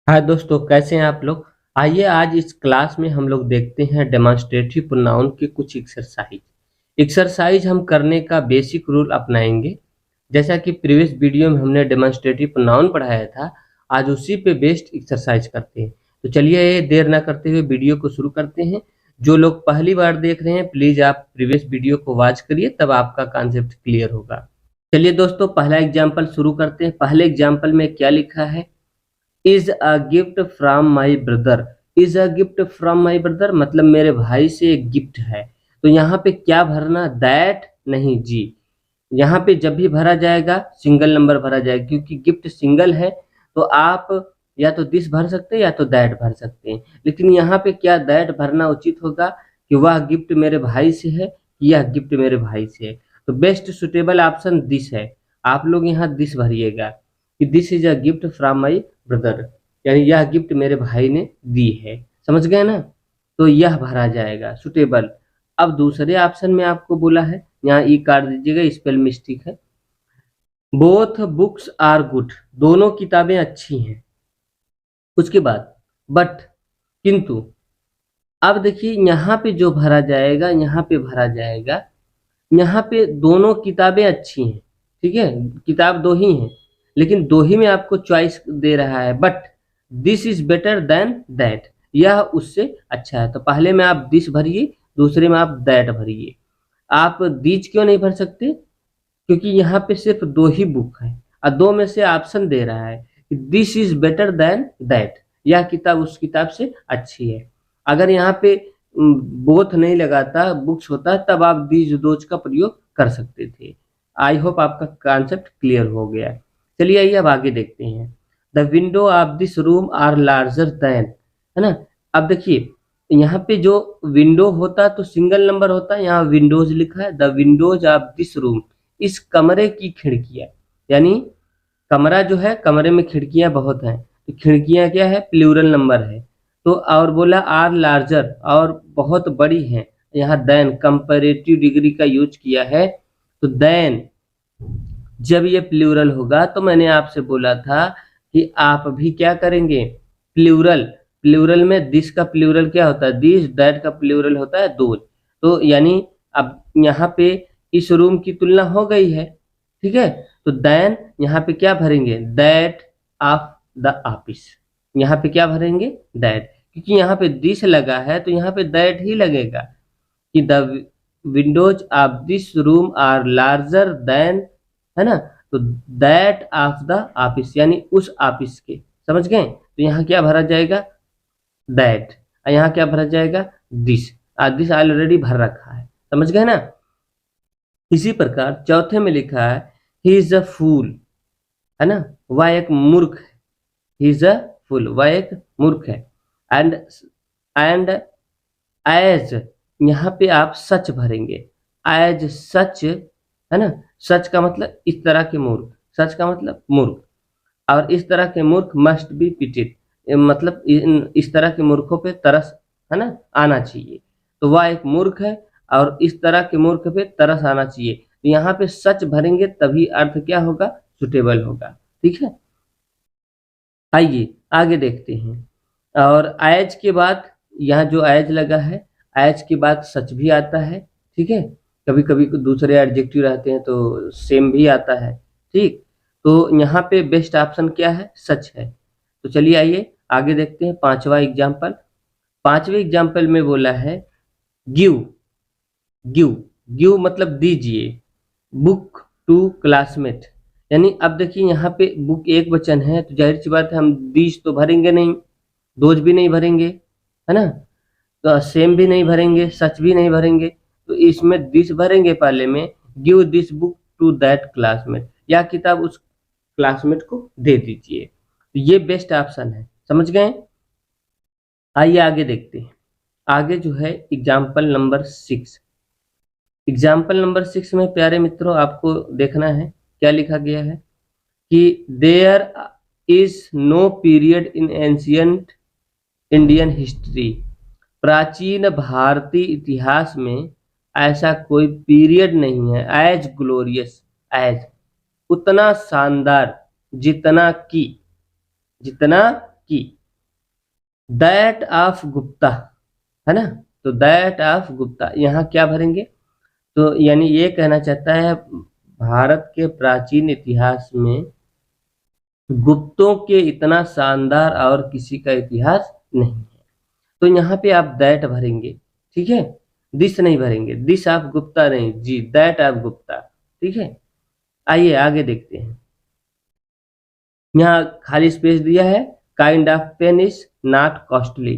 हाय दोस्तों, कैसे हैं आप लोग। आइए आज इस क्लास में हम लोग देखते हैं डेमोन्स्ट्रेटिव प्रोनाउन के कुछ एक्सरसाइज हम करने का बेसिक रूल अपनाएंगे। जैसा कि प्रीवियस वीडियो में हमने डेमोन्स्ट्रेटिव प्रोनाउन पढ़ाया था, आज उसी पे बेस्ड एक्सरसाइज करते हैं। तो चलिए ये देर ना करते हुए वीडियो को शुरू करते हैं। जो लोग पहली बार देख रहे हैं, प्लीज आप प्रीवियस वीडियो को वॉच करिए, तब आपका कॉन्सेप्ट क्लियर होगा। चलिए दोस्तों, पहला एग्जाम्पल शुरू करते हैं। पहले एग्जाम्पल में क्या लिखा है? Is a gift from my brother. Is a gift from my brother मतलब मेरे भाई से एक गिफ्ट है। तो यहाँ पे क्या भरना? दैट नहीं, जी। यहाँ पे जब भी भरा जाएगा सिंगल नंबर भरा जाएगा, क्योंकि गिफ्ट सिंगल है। तो आप या तो दिस भर सकते हैं या तो दैट भर सकते हैं, लेकिन यहाँ पे क्या दैट भरना उचित होगा कि वह गिफ्ट मेरे भाई से है, यह गिफ्ट मेरे भाई से है। तो बेस्ट सुटेबल ऑप्शन दिस है। आप लोग यहाँ दिस भरिएगा कि this is a gift from my brother, यानी यह गिफ्ट मेरे भाई ने दी है। समझ गए ना? तो यह भरा जाएगा सुटेबल। अब दूसरे ऑप्शन में आपको बोला है, यहाँ ई काट दीजिएगा, स्पेल मिस्टेक है। बोथ बुक्स आर गुड, दोनों किताबें अच्छी हैं। उसके बाद बट, किंतु। अब देखिए यहाँ पे जो भरा जाएगा, यहाँ पे भरा जाएगा, यहाँ पे दोनों किताबें अच्छी हैं। ठीक है, किताब दो ही हैं, लेकिन दो ही में आपको चॉइस दे रहा है। But this is better than that, यह उससे अच्छा है। तो पहले में आप दिस भरिए, दूसरे में आप दैट भरिए। आप दीज क्यों नहीं भर सकते? क्योंकि यहाँ पे सिर्फ दो ही बुक है और दो में से ऑप्शन दे रहा है कि this is better than that, यह किताब उस किताब से अच्छी है। अगर यहाँ पे बोथ नहीं लगाता, बुक्स होता, तब आप दीज दोज का प्रयोग कर सकते थे। आई होप आपका कॉन्सेप्ट क्लियर हो गया। चलिए आइए अब आगे देखते हैं। The window of this room are larger than, है ना। अब देखिए यहाँ पे जो विंडो होता तो सिंगल नंबर होता, यहाँ विंडोज लिखा है। The windows of this room, इस कमरे की खिड़कियां, यानी कमरा जो है, कमरे में खिड़कियां बहुत हैं, तो खिड़कियां क्या है? प्लूरल नंबर है। तो और बोला आर लार्जर, और बहुत बड़ी हैं। यहाँ देन कंपैरेटिव डिग्री का यूज किया है। तो देन जब ये प्लूरल होगा, तो मैंने आपसे बोला था कि आप भी क्या करेंगे? प्लूरल। प्लूरल में दिस का प्लूरल क्या होता है? दिस। दैट का प्लूरल होता है दोज। तो यानी अब यहाँ पे इस रूम की तुलना हो गई है। ठीक है, तो देन यहाँ पे क्या भरेंगे? That of the office. यहाँ पे क्या भरेंगे? दैट, क्योंकि यहाँ पे दिस लगा है तो यहाँ पे दैट ही लगेगा कि the windows of this room are larger than, है ना। तो दैट ऑफ द ऑफिस, यानी उस ऑफिस के। समझ गए? तो यहाँ क्या भरा जाएगा? दैट। और यहाँ क्या भरा जाएगा? दिस। दिस ऑलरेडी भर रखा है। समझ गए ना? इसी प्रकार चौथे में लिखा है ही इज अ फूल, है ना, वह एक मूर्ख है। ही इज अ फूल, वह एक मूर्ख है। एंड एंड एज, यहाँ पे आप सच भरेंगे। एज सच, है ना। सच का मतलब इस तरह के मूर्ख, सच का मतलब मूर्ख। और इस तरह के मूर्ख मस्ट बी पिटेड, मतलब इस तरह के मूर्खों पे तरस, है ना, आना चाहिए। तो वह एक मूर्ख है और इस तरह के मूर्ख पे तरस आना चाहिए। तो यहाँ पे सच भरेंगे, तभी अर्थ क्या होगा? सुटेबल होगा। ठीक है, आइए आगे देखते हैं। और एज के बाद, यहाँ जो एज लगा है, एज के बाद सच भी आता है। ठीक है, कभी कभी दूसरे एडजेक्टिव रहते हैं तो सेम भी आता है। ठीक, तो यहाँ पे बेस्ट ऑप्शन क्या है? सच है। तो चलिए आइए आगे देखते हैं पांचवा एग्जाम्पल। पांचवे एग्जाम्पल में बोला है गिव। गिव, गिव मतलब दीजिए बुक टू क्लासमेट। यानी अब देखिए यहाँ पे बुक एक वचन है, तो जाहिर सी बात है हम दीज तो भरेंगे नहीं, दोज भी नहीं भरेंगे, है ना। तो सेम भी नहीं भरेंगे, सच भी नहीं भरेंगे। तो इसमें दिस भरेंगे पहले में। Give this book to that classmate, या किताब उस क्लासमेट को दे दीजिए। तो ये बेस्ट ऑप्शन है। समझ गए? आइए आगे देखते हैं। आगे जो है एग्जाम्पल नंबर 6। एग्जाम्पल नंबर 6 में प्यारे मित्रों आपको देखना है क्या लिखा गया है कि there is no period in ancient Indian history. प्राचीन भारतीय इतिहास में ऐसा कोई पीरियड नहीं है एज ग्लोरियस, एज उतना शानदार, जितना कि, जितना कि दैट ऑफ गुप्ता, है ना, तो दैट ऑफ गुप्ता यहाँ क्या भरेंगे, तो यानी ये कहना चाहता है भारत के प्राचीन इतिहास में गुप्तों के इतना शानदार और किसी का इतिहास नहीं है। तो यहाँ पे आप दैट भरेंगे, ठीक है, दिस नहीं भरेंगे, दिस ऑफ गुप्ता नहीं जी, दैट ऑफ गुप्ता, ठीक है। आइए आगे देखते हैं, यहाँ खाली स्पेस दिया है, kind of pen is not costly,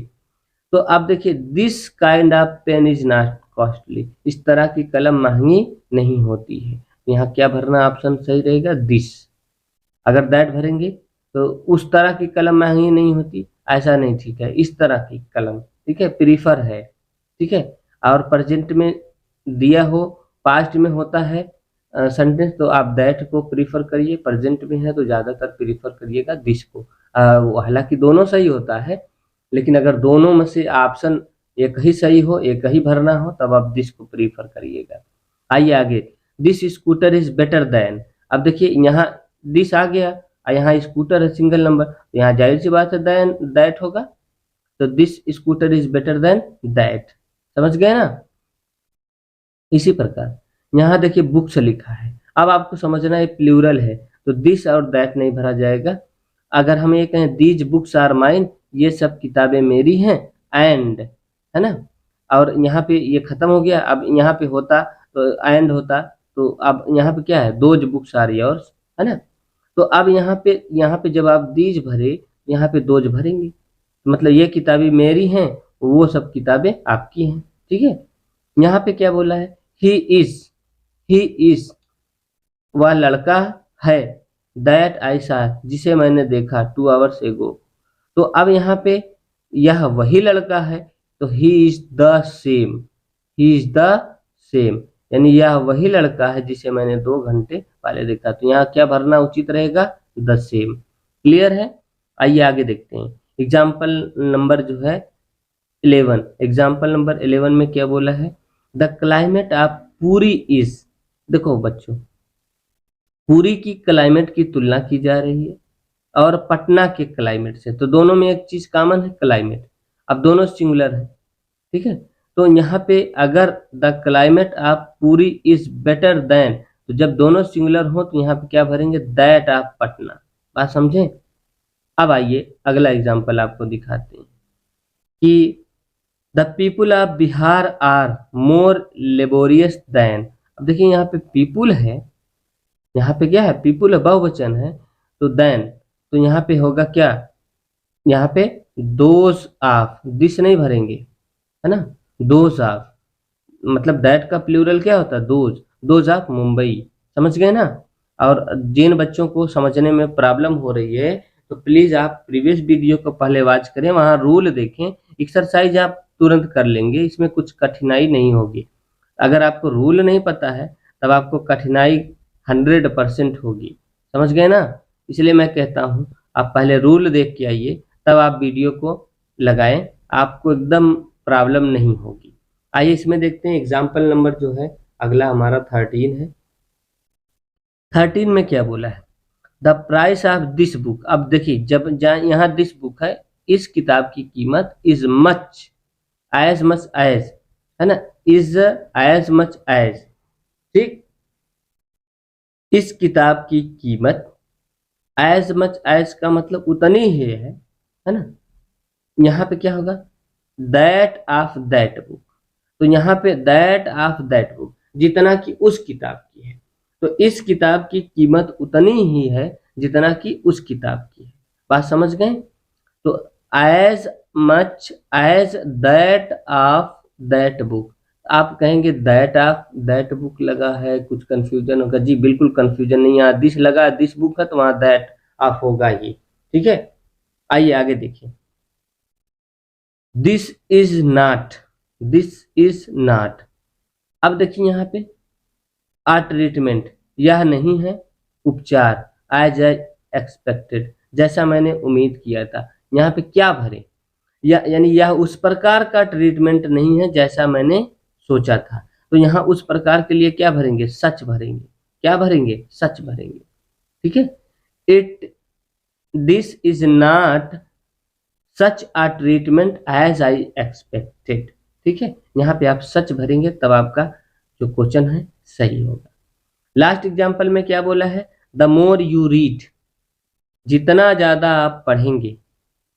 तो आप देखिए this kind of pen is not costly, इस तरह की कलम महंगी नहीं होती है। यहाँ क्या भरना ऑप्शन सही रहेगा, दिस। अगर दैट भरेंगे तो उस तरह की कलम महंगी नहीं होती, ऐसा नहीं, ठीक है, इस तरह की कलम, ठीक है, प्रीफर है, ठीक है। और प्रेजेंट में दिया हो, पास्ट में होता है सेंटेंस, तो आप दैट को प्रीफर करिए, प्रेजेंट में है तो ज़्यादातर प्रीफर करिएगा दिस को। हालांकि दोनों सही होता है, लेकिन अगर दोनों में से ऑप्शन एक ही सही हो, एक ही भरना हो, तब आप दिस को प्रीफर करिएगा। आइए आगे, this scooter is better than, अब देखिए यहाँ दिस आ गया और यहाँ स्कूटर है सिंगल नंबर, तो यहाँ जाहिर सी बात है देन दैट होगा, तो this scooter is better than that, समझ गए ना। इसी प्रकार यहाँ देखिए बुक्स लिखा है, अब आपको समझना है प्लूरल है, तो दिस और दैट नहीं भरा जाएगा। अगर हम ये कहें दीज बुक्स आर माइन, ये सब किताबें मेरी हैं, एंड, है ना, और यहाँ पे ये खत्म हो गया, अब यहाँ पे होता तो एंड होता, तो अब यहाँ पे क्या है, दोज बुक्स आर योर्स, है ना। तो अब यहाँ पे जब आप दीज भरे, यहाँ पे दोज भरेंगे, मतलब ये किताबें मेरी हैं, वो सब किताबें आपकी हैं, ठीक है। यहाँ पे क्या बोला है, ही इज, वह लड़का है, दैट आई सा, जिसे मैंने देखा 2 आवर्स एगो, तो अब यहाँ पे यह वही लड़का है, तो he is the same, he is the same, यानी यह वही लड़का है जिसे मैंने 2 घंटे पहले देखा, तो यहाँ क्या भरना उचित रहेगा, द सेम। क्लियर है। आइए आगे देखते हैं, एग्जाम्पल नंबर जो है 11, एग्जाम्पल नंबर 11 में क्या बोला है, the climate of Puri is, देखो बच्चों, पुरी की क्लाइमेट की तुलना की जा रही है और पटना के क्लाइमेट से, तो दोनों में एक चीज कॉमन है, क्लाइमेट, अब दोनों सिंगुलर है, ठीक है। तो यहाँ पे अगर the climate of Puri is better than, तो जब दोनों सिंगुलर हो तो यहाँ पे क्या भरेंगे, दैट ऑफ पटना, बात समझे। अब आइए अगला एग्जाम्पल आपको दिखाते हैं कि the people of Bihar are more laborious than, अब देखिए यहाँ पे पीपुल है, यहाँ पे क्या है, पीपुल है, बहुवचन है, तो देन, तो यहाँ पे होगा क्या, यहाँ पे दोज ऑफ, दिस नहीं भरेंगे, है ना, दोज ऑफ, मतलब दैट का प्लूरल क्या होता है, दोज, दोज ऑफ मुंबई, समझ गए ना। और जिन बच्चों को समझने में प्रॉब्लम हो रही है, तो प्लीज आप प्रीवियस वीडियो को पहले वॉच करें, वहाँ रूल देखें, एक्सरसाइज आप तुरंत कर लेंगे, इसमें कुछ कठिनाई नहीं होगी। अगर आपको रूल नहीं पता है तब आपको कठिनाई 100% होगी, समझ गए ना। इसलिए मैं कहता हूँ आप पहले रूल देख के आइए, तब आप वीडियो को लगाएं, आपको एकदम प्रॉब्लम नहीं होगी। आइए इसमें देखते हैं, एग्जाम्पल नंबर जो है अगला हमारा 13 है। 13 में क्या बोला है, the price of this book, अब देखिए जब यहाँ दिस बुक है, इस किताब की कीमत इज मच एज, है ना, इज एज मच एज, ठीक, इस किताब की कीमत, एज मच एज का मतलब उतनी ही है ना। यहाँ पे क्या होगा, दैट ऑफ दैट बुक, तो यहाँ पे दैट ऑफ दैट बुक, जितना कि उस किताब की है, तो इस किताब की कीमत उतनी ही है जितना कि उस किताब की है, बात समझ गए। तो as much as that of that book, आप कहेंगे दैट ऑफ दैट बुक लगा है, कुछ कंफ्यूजन होगा जी, बिल्कुल कंफ्यूजन नहीं, यहाँ दिस लगा, दिस बुक है तो वहां दैट ऑफ होगा ही, ठीक है। आइए आगे देखिए, this is not, this is not, अब देखिए यहाँ पे आ ट्रीटमेंट, यह नहीं है उपचार, एज आई एक्सपेक्टेड, जैसा मैंने उम्मीद किया था, यहाँ पे क्या भरे, यानी यह उस प्रकार का ट्रीटमेंट नहीं है जैसा मैंने सोचा था, तो यहाँ उस प्रकार के लिए क्या भरेंगे, सच भरेंगे, क्या भरेंगे, सच भरेंगे, ठीक है। It, this is not such a treatment as I expected. ठीक है, यहाँ पे आप सच भरेंगे तब आपका जो क्वेश्चन है सही होगा। लास्ट एग्जाम्पल में क्या बोला है, द मोर यू रीड, जितना ज्यादा आप पढ़ेंगे,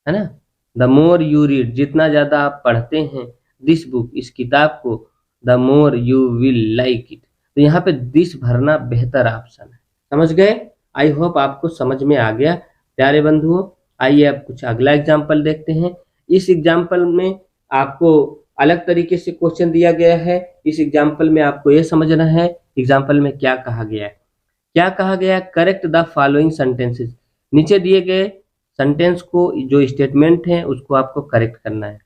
है ना, द मोर यू रीड, जितना ज्यादा आप पढ़ते हैं दिस बुक, इस किताब को, the more you will like it. तो यहाँ पे दिस भरना बेहतर ऑप्शन है। समझ गए? आई होप आपको समझ में आ गया प्यारे बंधुओं। आइए अब कुछ अगला एग्जाम्पल देखते हैं। इस एग्जाम्पल में आपको अलग तरीके से क्वेश्चन दिया गया है। इस एग्जाम्पल में आपको यह समझना है एग्जाम्पल में क्या कहा गया है। क्या कहा गया है, करेक्ट द फॉलोइंग सेंटेंसेस। नीचे दिए गए सेंटेंस को, जो स्टेटमेंट है उसको आपको करेक्ट करना है।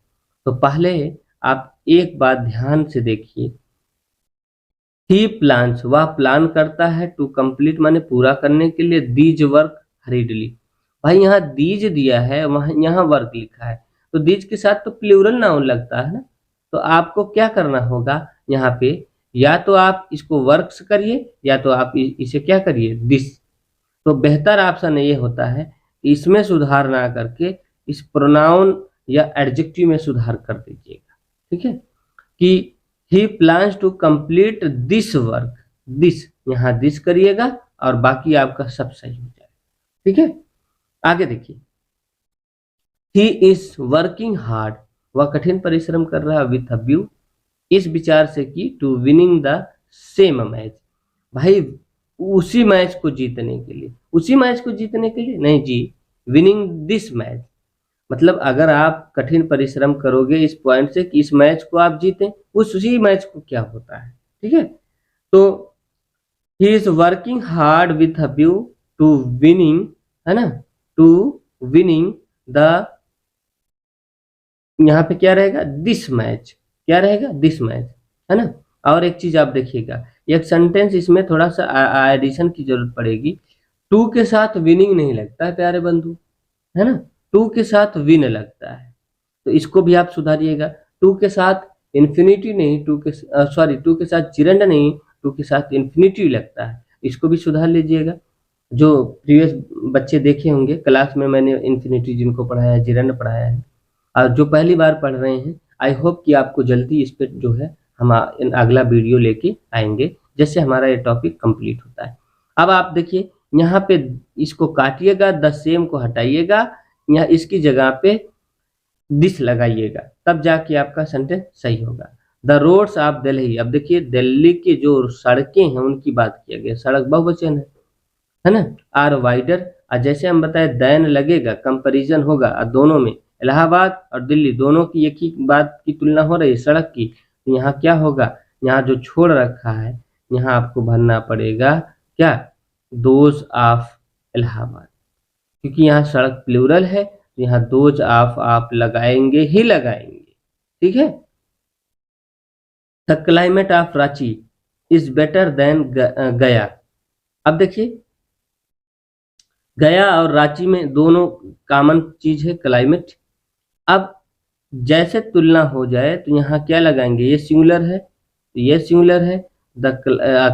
तो पहले आप एक बात ध्यान से देखिए, ही प्लान्स, वह प्लान करता है, टू कंप्लीट माने पूरा करने के लिए, दीज वर्क हरीडली। भाई यहाँ दीज दिया है, वहां यहाँ वर्क लिखा है, तो दीज के साथ तो प्लूरल नाउन लगता है ना। तो आपको क्या करना होगा यहाँ पे, या तो आप इसको वर्क्स करिए या तो आप इसे क्या करिए, दिस। तो बेहतर ऑप्शन ये होता है कि इसमें सुधार ना करके इस प्रोनाउन या एडजेक्टिव में सुधार कर दीजिएगा। ठीक है, कि ही plans to complete this work, this यहाँ दिस करिएगा और बाकी आपका सब सही हो जाएगा। ठीक है, आगे देखिए, ही इज वर्किंग हार्ड, वह कठिन परिश्रम कर रहा है, विथ अ व्यू, इस विचार से कि to winning the same match. भाई उसी मैच को जीतने के लिए, उसी मैच को जीतने के लिए नहीं जी, विनिंग दिस मैच, मतलब अगर आप कठिन परिश्रम करोगे इस पॉइंट से कि इस मैच को आप जीतें, उसी मैच को क्या होता है। ठीक है, तो he is working hard with a view to winning, है ना, टू विनिंग द, यहाँ पे क्या रहेगा, दिस मैच, क्या रहेगा, दिस मैच, है ना। और एक चीज आप देखिएगा, एक सेंटेंस इसमें थोड़ा सा एडिशन की जरूरत पड़ेगी। टू के साथ विनिंग नहीं लगता है प्यारे बंधु, है ना, टू के साथ विन लगता है, तो इसको भी आप सुधारिएगा। टू के साथ इन्फिनिटी नहीं, टू के साथ जिरंड नहीं, टू के साथ इन्फिनिटी लगता है, इसको भी सुधार लीजिएगा। जो प्रीवियस बच्चे देखे होंगे क्लास में, मैंने इन्फिनिटी जिनको पढ़ाया है, जिरंड पढ़ाया है, और जो पहली बार पढ़ रहे हैं, आई होप कि आपको जल्दी इस पर जो है हम अगला वीडियो लेके आएंगे, जैसे हमारा ये टॉपिक कंप्लीट होता है। अब आप देखिए यहाँ पे इसको काटिएगा, द सेम को हटाइएगा, यहाँ इसकी जगह पे दिस लगाइएगा, तब जाके आपका सेंटेंस सही होगा। द रोड्स ऑफ दिल्ली, अब देखिए दिल्ली की जो सड़कें हैं उनकी बात किया गया, सड़क बहुवचन है ना, आर वाइडर, और जैसे हम बताए दैन लगेगा, कंपैरिजन होगा, और दोनों में इलाहाबाद और दिल्ली दोनों की एक ही बात की तुलना हो रही है, सड़क की, तो यहाँ क्या होगा, यहाँ जो छोड़ रखा है यहाँ आपको भरना पड़ेगा क्या, दोज ऑफ इलाहाबाद, क्योंकि यहाँ सड़क प्लूरल है, तो यहाँ दोज ऑफ आप लगाएंगे ही लगाएंगे। ठीक है, the climate of Ranchi is better than गया। अब देखिए गया और रांची में दोनों कॉमन चीज है, क्लाइमेट। अब जैसे तुलना हो जाए तो यहाँ क्या लगाएंगे, ये सिंगुलर है तो ये सिंगुलर है, द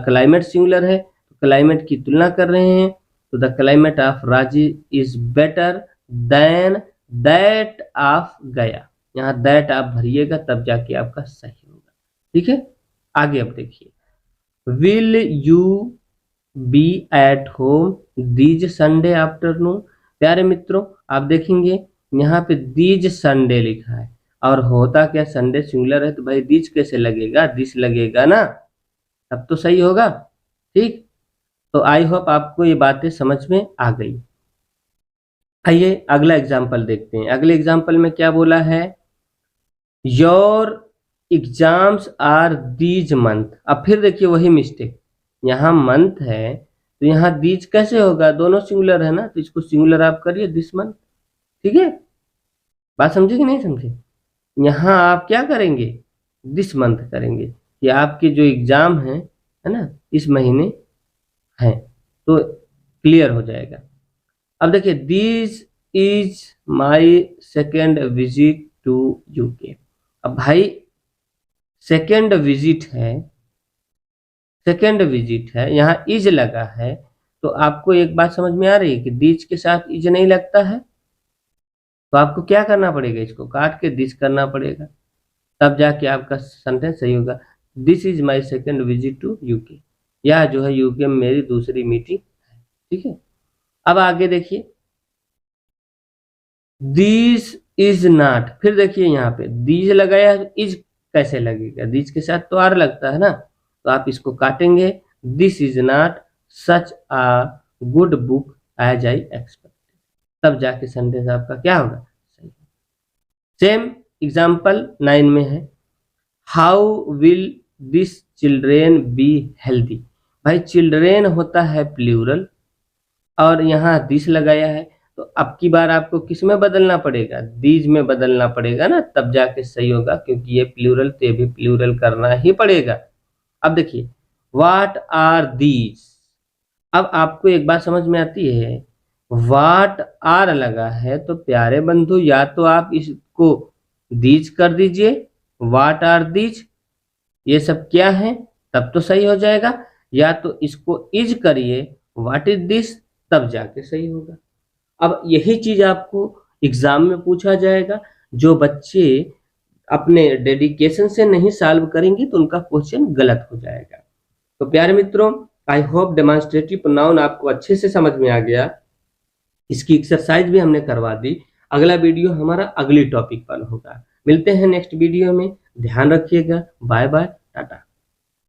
क्लाइमेट सिंगुलर है, तो क्लाइमेट की तुलना कर रहे हैं, तो the climate of Ranchi is better than that of गया, यहाँ दैट आप भरिएगा तब जाके आपका सही होगा। ठीक है, आगे अब देखिए, will you be at home these Sunday afternoon. प्यारे मित्रों आप देखेंगे यहाँ पे दीज संडे लिखा है, और होता क्या, संडे सिंगुलर है, तो भाई दीज कैसे लगेगा, दिस लगेगा ना, तब तो सही होगा। ठीक, तो आई होप आपको ये बातें समझ में आ गई। आइए अगला एग्जाम्पल देखते हैं। अगले एग्जाम्पल में क्या बोला है, your exams are these month. अब फिर देखिए वही मिस्टेक, यहाँ मंथ है तो यहाँ दीज कैसे होगा, दोनों सिंगुलर है ना, तो इसको सिंगुलर आप करिए दिस मंथ। ठीक है, बात समझे कि नहीं समझे, यहाँ आप क्या करेंगे, दिस मंथ करेंगे, कि आपके जो एग्जाम है ना इस महीने हैं, तो क्लियर हो जाएगा। अब देखिए, this is my second visit to UK. अब भाई सेकेंड विजिट है, सेकेंड विजिट है, यहाँ इज लगा है, तो आपको एक बात समझ में आ रही है कि दीज के साथ इज नहीं लगता है, तो आपको क्या करना पड़ेगा, इसको काट के दिस करना पड़ेगा, तब जाके आपका सेंटेंस सही होगा। This is my second visit to UK, या जो है यूके में मेरी दूसरी मीटिंग है। ठीक है, अब आगे देखिए, दिस इज नॉट, फिर देखिए यहाँ पे दीज लगाया, इज कैसे लगेगा, दीज के साथ तो आर लगता है ना, तो आप इसको काटेंगे, this is not such a good book as I expect, तब जाके सेंटेंस आपका क्या होगा, सही। सेम एग्जाम्पल 9 में है, how will this children be healthy. भाई चिल्ड्रेन होता है प्लूरल और यहाँ दिस लगाया है, तो अब की बार आपको किस में बदलना पड़ेगा, दीज में बदलना पड़ेगा ना, तब जाके सही होगा, क्योंकि ये प्लूरल तो ये भी प्लूरल करना ही पड़ेगा। अब देखिए, व्हाट आर दीज, अब आपको एक बात समझ में आती है, व्हाट आर लगा है तो प्यारे बंधु या तो आप इसको दीज कर दीजिए, व्हाट आर दीज, ये सब क्या है, तब तो सही हो जाएगा, या तो इसको इज करिए, व्हाट इज दिस, तब जाके सही होगा। अब यही चीज आपको एग्जाम में पूछा जाएगा, जो बच्चे अपने डेडिकेशन से नहीं सॉल्व करेंगे तो उनका क्वेश्चन गलत हो जाएगा। तो प्यारे मित्रों, आई होप डेमोन्स्ट्रेटिव प्रोनाउन आपको अच्छे से समझ में आ गया, इसकी एक्सरसाइज भी हमने करवा दी। अगला वीडियो हमारा अगली टॉपिक पर होगा, मिलते हैं नेक्स्ट वीडियो में, ध्यान रखिएगा, बाय बाय, टाटा।